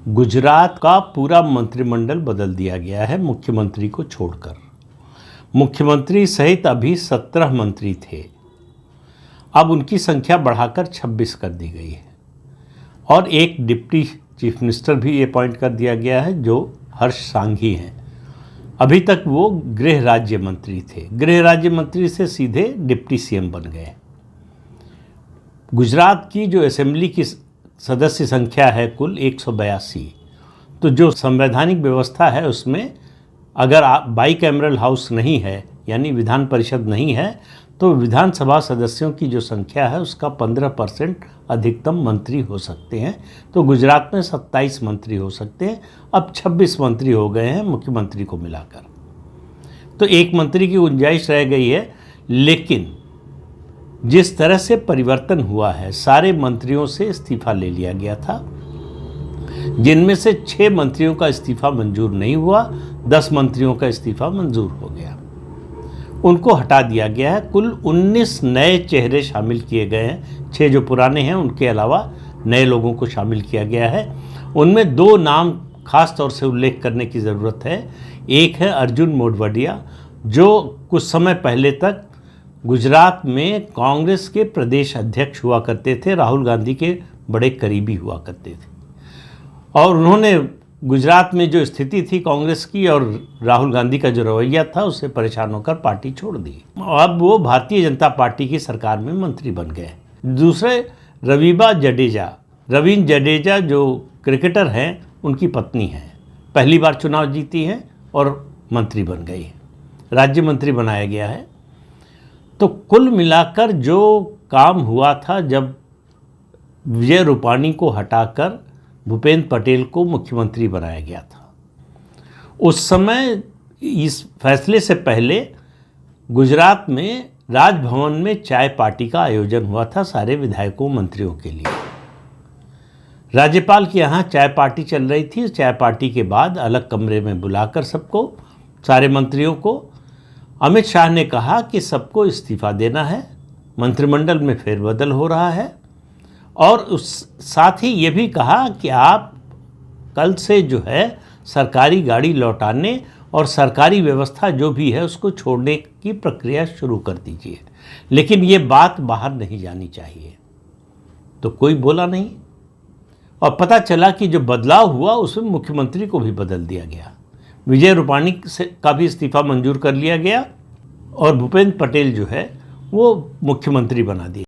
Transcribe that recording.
गुजरात का पूरा मंत्रिमंडल बदल दिया गया है मुख्यमंत्री को छोड़कर। मुख्यमंत्री सहित अभी 17 मंत्री थे, अब उनकी संख्या बढ़ाकर 26 कर दी गई है और एक डिप्टी चीफ मिनिस्टर भी अपॉइंट कर दिया गया है जो हर्ष सांघी हैं। अभी तक वो गृह राज्य मंत्री थे, गृह राज्य मंत्री से सीधे डिप्टी सीएम बन गए। गुजरात की जो असेंबली की सदस्य संख्या है कुल 182, तो जो संवैधानिक व्यवस्था है उसमें अगर बाईकैमरल हाउस नहीं है यानी विधान परिषद नहीं है तो विधानसभा सदस्यों की जो संख्या है उसका 15% अधिकतम मंत्री हो सकते हैं। तो गुजरात में 27 मंत्री हो सकते हैं, अब 26 मंत्री हो गए हैं मुख्यमंत्री को मिलाकर। तो एक मंत्री की गुंजाइश रह गई है, लेकिन जिस तरह से परिवर्तन हुआ है, सारे मंत्रियों से इस्तीफा ले लिया गया था, जिनमें से 6 मंत्रियों का इस्तीफा मंजूर नहीं हुआ, 10 मंत्रियों का इस्तीफा मंजूर हो गया, उनको हटा दिया गया है। कुल 19 नए चेहरे शामिल किए गए हैं, 6 जो पुराने हैं उनके अलावा नए लोगों को शामिल किया गया है। उनमें 2 नाम खास तौर से उल्लेख करने की ज़रूरत है। एक है अर्जुन मोढवाडिया, जो कुछ समय पहले तक गुजरात में कांग्रेस के प्रदेश अध्यक्ष हुआ करते थे, राहुल गांधी के बड़े करीबी हुआ करते थे और उन्होंने गुजरात में जो स्थिति थी कांग्रेस की और राहुल गांधी का जो रवैया था उससे परेशान होकर पार्टी छोड़ दी। अब वो भारतीय जनता पार्टी की सरकार में मंत्री बन गए। दूसरे रवीन जडेजा जो क्रिकेटर हैं, उनकी पत्नी हैं, पहली बार चुनाव जीती हैं और मंत्री बन गई हैं, राज्य मंत्री बनाया गया है। तो कुल मिलाकर जो काम हुआ था, जब विजय रूपाणी को हटाकर भूपेंद्र पटेल को मुख्यमंत्री बनाया गया था, उस समय इस फैसले से पहले गुजरात में राजभवन में चाय पार्टी का आयोजन हुआ था सारे विधायकों मंत्रियों के लिए। राज्यपाल के यहाँ चाय पार्टी चल रही थी। चाय पार्टी के बाद अलग कमरे में बुलाकर सबको, सारे मंत्रियों को, अमित शाह ने कहा कि सबको इस्तीफा देना है, मंत्रिमंडल में फेरबदल हो रहा है और उस साथ ही ये भी कहा कि आप कल से जो है सरकारी गाड़ी लौटाने और सरकारी व्यवस्था जो भी है उसको छोड़ने की प्रक्रिया शुरू कर दीजिए, लेकिन ये बात बाहर नहीं जानी चाहिए। तो कोई बोला नहीं और पता चला कि जो बदलाव हुआ उसमें मुख्यमंत्री को भी बदल दिया गया। विजय रूपाणी का भी इस्तीफा मंजूर कर लिया गया और भूपेंद्र पटेल जो है वो मुख्यमंत्री बना दिए।